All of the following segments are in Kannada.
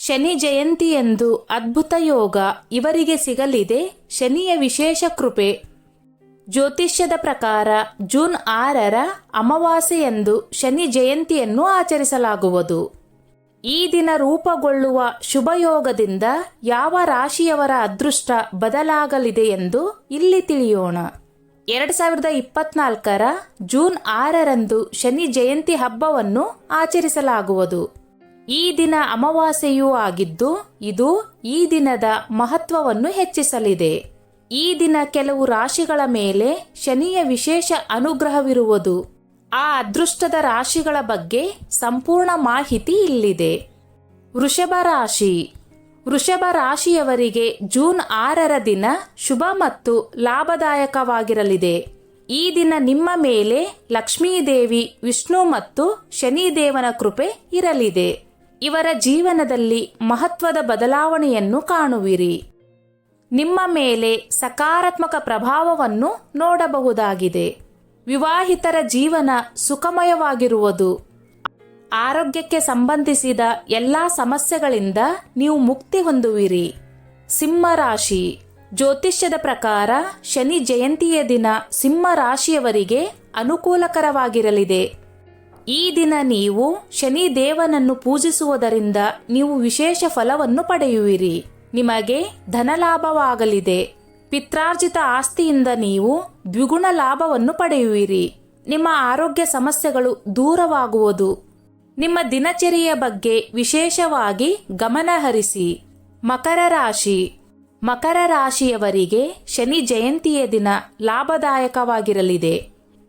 ಶನಿ ಜಯಂತಿಯಂದು ಅದ್ಭುತ ಯೋಗ ಇವರಿಗೆ ಸಿಗಲಿದೆ. ಶನಿಯ ವಿಶೇಷ ಕೃಪೆ. ಜ್ಯೋತಿಷ್ಯದ ಪ್ರಕಾರ ಜೂನ್ 6ರ ಅಮಾವಾಸ್ಯೆಯಂದು ಶನಿ ಜಯಂತಿಯನ್ನು ಆಚರಿಸಲಾಗುವುದು. ಈ ದಿನ ರೂಪುಗೊಳ್ಳುವ ಶುಭಯೋಗದಿಂದ ಯಾವ ರಾಶಿಯವರ ಅದೃಷ್ಟ ಬದಲಾಗಲಿದೆ ಎಂದು ಇಲ್ಲಿ ತಿಳಿಯೋಣ. 2024ರ ಜೂನ್ 6ರಂದು ಶನಿ ಜಯಂತಿ ಹಬ್ಬವನ್ನು ಆಚರಿಸಲಾಗುವುದು. ಈ ದಿನ ಅಮಾವಾಸ್ಯೆಯೂ ಆಗಿದ್ದು ಇದು ಈ ದಿನದ ಮಹತ್ವವನ್ನು ಹೆಚ್ಚಿಸಲಿದೆ. ಈ ದಿನ ಕೆಲವು ರಾಶಿಗಳ ಮೇಲೆ ಶನಿಯ ವಿಶೇಷ ಅನುಗ್ರಹವಿರುವುದು. ಆ ಅದೃಷ್ಟದ ರಾಶಿಗಳ ಬಗ್ಗೆ ಸಂಪೂರ್ಣ ಮಾಹಿತಿ ಇಲ್ಲಿದೆ. ವೃಷಭ ರಾಶಿ. ವೃಷಭ ರಾಶಿಯವರಿಗೆ ಜೂನ್ 6ರ ದಿನ ಶುಭ ಮತ್ತು ಲಾಭದಾಯಕವಾಗಿರಲಿದೆ. ಈ ದಿನ ನಿಮ್ಮ ಮೇಲೆ ಲಕ್ಷ್ಮೀದೇವಿ, ವಿಷ್ಣು ಮತ್ತು ಶನಿದೇವನ ಕೃಪೆ ಇರಲಿದೆ. ಇವರ ಜೀವನದಲ್ಲಿ ಮಹತ್ವದ ಬದಲಾವಣೆಯನ್ನು ಕಾಣುವಿರಿ. ನಿಮ್ಮ ಮೇಲೆ ಸಕಾರಾತ್ಮಕ ಪ್ರಭಾವವನ್ನು ನೋಡಬಹುದಾಗಿದೆ. ವಿವಾಹಿತರ ಜೀವನ ಸುಖಮಯವಾಗಿರುವುದು. ಆರೋಗ್ಯಕ್ಕೆ ಸಂಬಂಧಿಸಿದ ಎಲ್ಲ ಸಮಸ್ಯೆಗಳಿಂದ ನೀವು ಮುಕ್ತಿ ಹೊಂದುವಿರಿ. ಸಿಂಹ ರಾಶಿ. ಜ್ಯೋತಿಷ್ಯದ ಪ್ರಕಾರ ಶನಿ ಜಯಂತಿಯ ದಿನ ಸಿಂಹ ರಾಶಿಯವರಿಗೆ ಅನುಕೂಲಕರವಾಗಿರಲಿದೆ. ಈ ದಿನ ನೀವು ಶನಿ ದೇವನನ್ನು ಪೂಜಿಸುವುದರಿಂದ ನೀವು ವಿಶೇಷ ಫಲವನ್ನು ಪಡೆಯುವಿರಿ. ನಿಮಗೆ ಧನಲಾಭವಾಗಲಿದೆ. ಪಿತ್ರಾರ್ಜಿತ ಆಸ್ತಿಯಿಂದ ನೀವು ದ್ವಿಗುಣ ಲಾಭವನ್ನು ಪಡೆಯುವಿರಿ. ನಿಮ್ಮ ಆರೋಗ್ಯ ಸಮಸ್ಯೆಗಳು ದೂರವಾಗುವುದು. ನಿಮ್ಮ ದಿನಚರಿಯ ಬಗ್ಗೆ ವಿಶೇಷವಾಗಿ ಗಮನಹರಿಸಿ. ಮಕರ ರಾಶಿ. ಮಕರ ರಾಶಿಯವರಿಗೆ ಶನಿ ಜಯಂತಿಯ ದಿನ ಲಾಭದಾಯಕವಾಗಿರಲಿದೆ.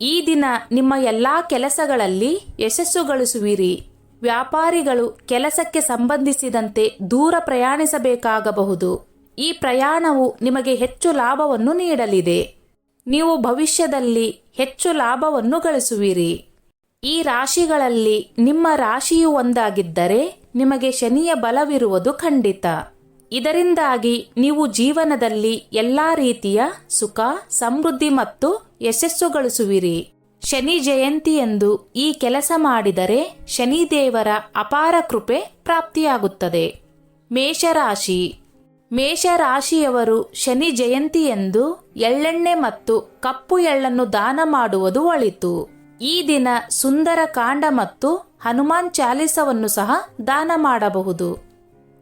ಈ ದಿನ ನಿಮ್ಮ ಎಲ್ಲಾ ಕೆಲಸಗಳಲ್ಲಿ ಯಶಸ್ಸು ಗಳಿಸುವಿರಿ. ವ್ಯಾಪಾರಿಗಳು ಕೆಲಸಕ್ಕೆ ಸಂಬಂಧಿಸಿದಂತೆ ದೂರ ಪ್ರಯಾಣಿಸಬೇಕಾಗಬಹುದು. ಈ ಪ್ರಯಾಣವು ನಿಮಗೆ ಹೆಚ್ಚು ಲಾಭವನ್ನು ನೀಡಲಿದೆ. ನೀವು ಭವಿಷ್ಯದಲ್ಲಿ ಹೆಚ್ಚು ಲಾಭವನ್ನು ಗಳಿಸುವಿರಿ. ಈ ರಾಶಿಗಳಲ್ಲಿ ನಿಮ್ಮ ರಾಶಿಯು ಒಂದಾಗಿದ್ದರೆ ನಿಮಗೆ ಶನಿಯ ಬಲವಿರುವುದು ಖಂಡಿತ. ಇದರಿಂದಾಗಿ ನೀವು ಜೀವನದಲ್ಲಿ ಎಲ್ಲಾ ರೀತಿಯ ಸುಖ, ಸಮೃದ್ಧಿ ಮತ್ತು ಯಶಸ್ಸು ಗಳಿಸುವಿರಿ. ಶನಿ ಜಯಂತಿಯಂದು ಈ ಕೆಲಸ ಮಾಡಿದರೆ ಶನಿದೇವರ ಅಪಾರ ಕೃಪೆ ಪ್ರಾಪ್ತಿಯಾಗುತ್ತದೆ. ಮೇಷರಾಶಿ. ಮೇಷರಾಶಿಯವರು ಶನಿ ಜಯಂತಿಯಂದು ಎಳ್ಳೆಣ್ಣೆ ಮತ್ತು ಕಪ್ಪು ಎಳ್ಳನ್ನು ದಾನ ಮಾಡುವುದು ಒಳಿತು. ಈ ದಿನ ಸುಂದರ ಕಾಂಡ ಮತ್ತು ಹನುಮಾನ್ ಚಾಲಿಸವನ್ನು ಸಹ ದಾನ ಮಾಡಬಹುದು.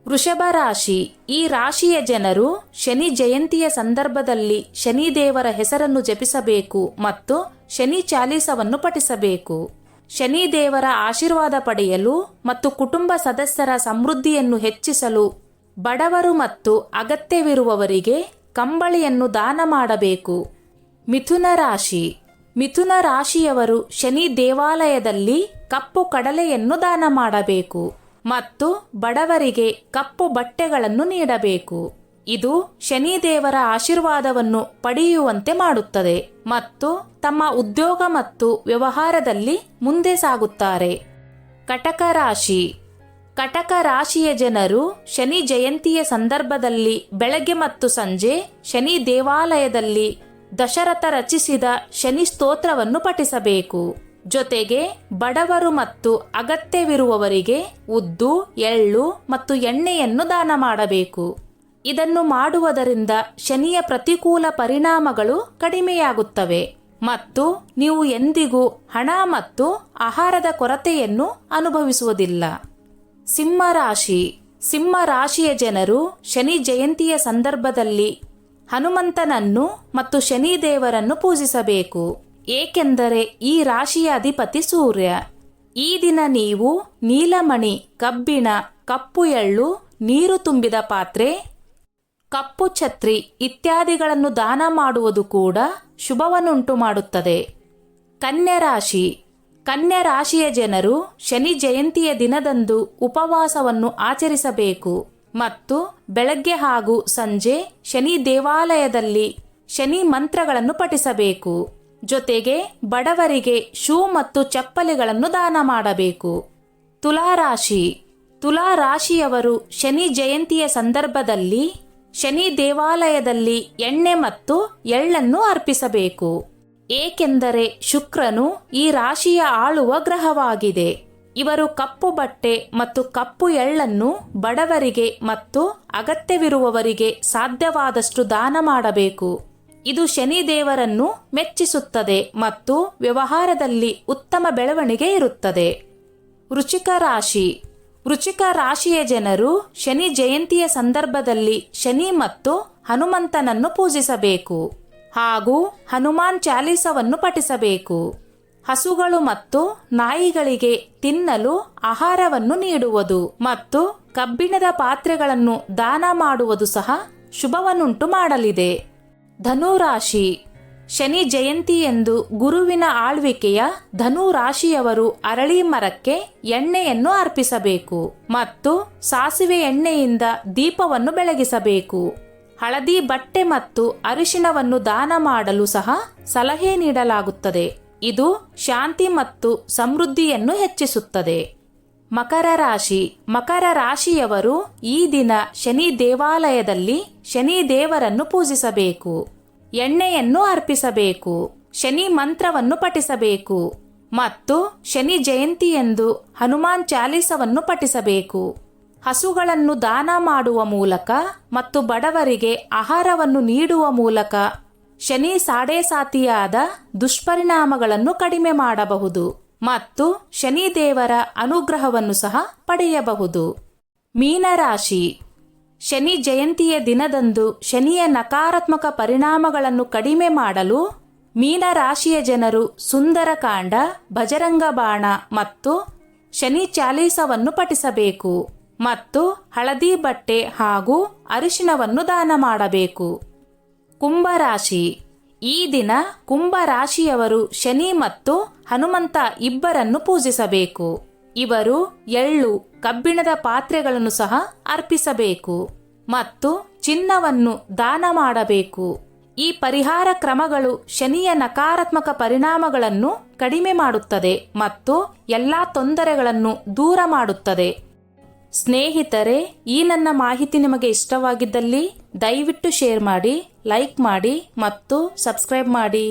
ವೃಷಭ ರಾಶಿ. ಈ ರಾಶಿಯ ಜನರು ಶನಿ ಜಯಂತಿಯ ಸಂದರ್ಭದಲ್ಲಿ ಶನಿದೇವರ ಹೆಸರನ್ನು ಜಪಿಸಬೇಕು ಮತ್ತು ಶನಿ ಚಾಲಿಸವನ್ನು ಪಠಿಸಬೇಕು. ಶನಿದೇವರ ಆಶೀರ್ವಾದ ಪಡೆಯಲು ಮತ್ತು ಕುಟುಂಬ ಸದಸ್ಯರ ಸಮೃದ್ಧಿಯನ್ನು ಹೆಚ್ಚಿಸಲು ಬಡವರು ಮತ್ತು ಅಗತ್ಯವಿರುವವರಿಗೆ ಕಂಬಳಿಯನ್ನು ದಾನ ಮಾಡಬೇಕು. ಮಿಥುನ ರಾಶಿ. ಮಿಥುನ ರಾಶಿಯವರು ಶನಿ ದೇವಾಲಯದಲ್ಲಿ ಕಪ್ಪು ಕಡಲೆಯನ್ನು ದಾನ ಮಾಡಬೇಕು ಮತ್ತು ಬಡವರಿಗೆ ಕಪ್ಪು ಬಟ್ಟೆಗಳನ್ನು ನೀಡಬೇಕು. ಇದು ಶನಿದೇವರ ಆಶೀರ್ವಾದವನ್ನು ಪಡೆಯುವಂತೆ ಮಾಡುತ್ತದೆ ಮತ್ತು ತಮ್ಮ ಉದ್ಯೋಗ ಮತ್ತು ವ್ಯವಹಾರದಲ್ಲಿ ಮುಂದೆ ಸಾಗುತ್ತಾರೆ. ಕಟಕ ರಾಶಿ. ಕಟಕ ರಾಶಿಯ ಜನರು ಶನಿ ಜಯಂತಿಯ ಸಂದರ್ಭದಲ್ಲಿ ಬೆಳಗ್ಗೆ ಮತ್ತು ಸಂಜೆ ಶನಿ ದೇವಾಲಯದಲ್ಲಿ ದಶರಥ ರಚಿಸಿದ ಶನಿ ಸ್ತೋತ್ರವನ್ನು ಪಠಿಸಬೇಕು. ಜೊತೆಗೆ ಬಡವರು ಮತ್ತು ಅಗತ್ಯವಿರುವವರಿಗೆ ಉದ್ದು, ಎಳ್ಳು ಮತ್ತು ಎಣ್ಣೆಯನ್ನು ದಾನ ಮಾಡಬೇಕು. ಇದನ್ನು ಮಾಡುವುದರಿಂದ ಶನಿಯ ಪ್ರತಿಕೂಲ ಪರಿಣಾಮಗಳು ಕಡಿಮೆಯಾಗುತ್ತವೆ ಮತ್ತು ನೀವು ಎಂದಿಗೂ ಹಣ ಮತ್ತು ಆಹಾರದ ಕೊರತೆಯನ್ನು ಅನುಭವಿಸುವುದಿಲ್ಲ. ಸಿಂಹ ರಾಶಿ. ಸಿಂಹ ರಾಶಿಯ ಜನರು ಶನಿ ಜಯಂತಿಯ ಸಂದರ್ಭದಲ್ಲಿ ಹನುಮಂತನನ್ನು ಮತ್ತು ಶನಿದೇವರನ್ನು ಪೂಜಿಸಬೇಕು, ಏಕೆಂದರೆ ಈ ರಾಶಿಯ ಅಧಿಪತಿ ಸೂರ್ಯ. ಈ ದಿನ ನೀವು ನೀಲಮಣಿ, ಕಬ್ಬಿಣ, ಕಪ್ಪು ಎಳ್ಳು, ನೀರು ತುಂಬಿದ ಪಾತ್ರೆ, ಕಪ್ಪು ಛತ್ರಿ ಇತ್ಯಾದಿಗಳನ್ನು ದಾನ ಮಾಡುವುದು ಕೂಡ ಶುಭವನ್ನುಂಟು ಮಾಡುತ್ತದೆ. ಕನ್ಯಾ ರಾಶಿ. ಕನ್ಯಾ ರಾಶಿಯ ಜನರು ಶನಿ ಜಯಂತಿಯ ದಿನದಂದು ಉಪವಾಸವನ್ನು ಆಚರಿಸಬೇಕು ಮತ್ತು ಬೆಳಗ್ಗೆ ಹಾಗೂ ಸಂಜೆ ಶನಿ ದೇವಾಲಯದಲ್ಲಿ ಶನಿ ಮಂತ್ರಗಳನ್ನು ಪಠಿಸಬೇಕು. ಜೊತೆಗೆ ಬಡವರಿಗೆ ಶೂ ಮತ್ತು ಚಪ್ಪಲಿಗಳನ್ನು ದಾನ ಮಾಡಬೇಕು. ತುಲಾರಾಶಿ. ತುಲಾರಾಶಿಯವರು ಶನಿ ಜಯಂತಿಯ ಸಂದರ್ಭದಲ್ಲಿ ಶನಿ ದೇವಾಲಯದಲ್ಲಿ ಎಣ್ಣೆ ಮತ್ತು ಎಳ್ಳನ್ನು ಅರ್ಪಿಸಬೇಕು, ಏಕೆಂದರೆ ಶುಕ್ರನು ಈ ರಾಶಿಯ ಆಳುವ ಗ್ರಹವಾಗಿದೆ. ಇವರು ಕಪ್ಪು ಬಟ್ಟೆ ಮತ್ತು ಕಪ್ಪು ಎಳ್ಳನ್ನು ಬಡವರಿಗೆ ಮತ್ತು ಅಗತ್ಯವಿರುವವರಿಗೆ ಸಾಧ್ಯವಾದಷ್ಟು ದಾನ ಮಾಡಬೇಕು. ಇದು ಶನಿ ದೇವರನ್ನು ಮೆಚ್ಚಿಸುತ್ತದೆ ಮತ್ತು ವ್ಯವಹಾರದಲ್ಲಿ ಉತ್ತಮ ಬೆಳವಣಿಗೆ ಇರುತ್ತದೆ. ವೃಶ್ಚಿಕ ರಾಶಿ. ವೃಶ್ಚಿಕ ರಾಶಿಯ ಜನರು ಶನಿ ಜಯಂತಿಯ ಸಂದರ್ಭದಲ್ಲಿ ಶನಿ ಮತ್ತು ಹನುಮಂತನನ್ನು ಪೂಜಿಸಬೇಕು ಹಾಗೂ ಹನುಮಾನ್ ಚಾಲೀಸವನ್ನು ಪಠಿಸಬೇಕು. ಹಸುಗಳು ಮತ್ತು ನಾಯಿಗಳಿಗೆ ತಿನ್ನಲು ಆಹಾರವನ್ನು ನೀಡುವುದು ಮತ್ತು ಕಬ್ಬಿಣದ ಪಾತ್ರೆಗಳನ್ನು ದಾನ ಮಾಡುವುದು ಸಹ ಶುಭವನ್ನುಂಟು ಮಾಡಲಿದೆ. ಧನುರಾಶಿ. ಶನಿ ಜಯಂತಿಯೆಂದು ಗುರುವಿನ ಆಳ್ವಿಕೆಯ ಧನು ರಾಶಿಯವರು ಅರಳಿ ಮರಕ್ಕೆ ಎಣ್ಣೆಯನ್ನು ಅರ್ಪಿಸಬೇಕು ಮತ್ತು ಸಾಸಿವೆ ಎಣ್ಣೆಯಿಂದ ದೀಪವನ್ನು ಬೆಳಗಿಸಬೇಕು. ಹಳದಿ ಬಟ್ಟೆ ಮತ್ತು ಅರಿಶಿಣವನ್ನು ದಾನ ಮಾಡಲು ಸಹ ಸಲಹೆ ನೀಡಲಾಗುತ್ತದೆ. ಇದು ಶಾಂತಿ ಮತ್ತು ಸಮೃದ್ಧಿಯನ್ನು ಹೆಚ್ಚಿಸುತ್ತದೆ. ಮಕರ ರಾಶಿ. ಮಕರ ರಾಶಿಯವರು ಈ ದಿನ ಶನಿ ದೇವಾಲಯದಲ್ಲಿ ಶನಿ ದೇವರನ್ನು ಪೂಜಿಸಬೇಕು. ಎಣ್ಣೆಯನ್ನು ಅರ್ಪಿಸಬೇಕು. ಶನಿ ಮಂತ್ರವನ್ನು ಪಠಿಸಬೇಕು ಮತ್ತು ಶನಿ ಜಯಂತಿಯೆಂದು ಹನುಮಾನ್ ಚಾಲೀಸವನ್ನು ಪಠಿಸಬೇಕು. ಹಸುಗಳನ್ನು ದಾನ ಮಾಡುವ ಮೂಲಕ ಮತ್ತು ಬಡವರಿಗೆ ಆಹಾರವನ್ನು ನೀಡುವ ಮೂಲಕ ಶನಿ ಸಾಡೇಸಾತಿಯಾದ ದುಷ್ಪರಿಣಾಮಗಳನ್ನು ಕಡಿಮೆ ಮಾಡಬಹುದು ಮತ್ತು ಶನಿ ದೇವರ ಅನುಗ್ರಹವನ್ನು ಸಹ ಪಡೆಯಬಹುದು. ಮೀನರಾಶಿ. ಶನಿ ಜಯಂತಿಯ ದಿನದಂದು ಶನಿಯ ನಕಾರಾತ್ಮಕ ಪರಿಣಾಮಗಳನ್ನು ಕಡಿಮೆ ಮಾಡಲು ಮೀನರಾಶಿಯ ಜನರು ಸುಂದರಕಾಂಡ, ಭಜರಂಗ ಬಾಣ ಮತ್ತು ಶನಿ ಚಾಲೀಸವನ್ನು ಪಠಿಸಬೇಕು ಮತ್ತು ಹಳದಿ ಬಟ್ಟೆ ಹಾಗೂ ಅರಿಶಿಣವನ್ನು ದಾನ ಮಾಡಬೇಕು. ಕುಂಭರಾಶಿ. ಈ ದಿನ ಕುಂಭರಾಶಿಯವರು ಶನಿ ಮತ್ತು ಹನುಮಂತ ಇಬ್ಬರನ್ನು ಪೂಜಿಸಬೇಕು. ಇವರು ಎಳ್ಳು, ಕಬ್ಬಿಣದ ಪಾತ್ರೆಗಳನ್ನು ಸಹ ಅರ್ಪಿಸಬೇಕು ಮತ್ತು ಚಿನ್ನವನ್ನು ದಾನ ಮಾಡಬೇಕು. ಈ ಪರಿಹಾರ ಕ್ರಮಗಳು ಶನಿಯ ನಕಾರಾತ್ಮಕ ಪರಿಣಾಮಗಳನ್ನು ಕಡಿಮೆ ಮಾಡುತ್ತದೆ ಮತ್ತು ಎಲ್ಲಾ ತೊಂದರೆಗಳನ್ನು ದೂರ ಮಾಡುತ್ತದೆ. ಸ್ನೇಹಿತರೆ, ಈ ನನ್ನ ಮಾಹಿತಿ ನಿಮಗೆ ಇಷ್ಟವಾಗಿದ್ದಲ್ಲಿ ದಯವಿಟ್ಟು ಶೇರ್ ಮಾಡಿ, ಲೈಕ್ ಮಾಡಿ ಮತ್ತು ಸಬ್ಸ್ಕ್ರೈಬ್ ಮಾಡಿ.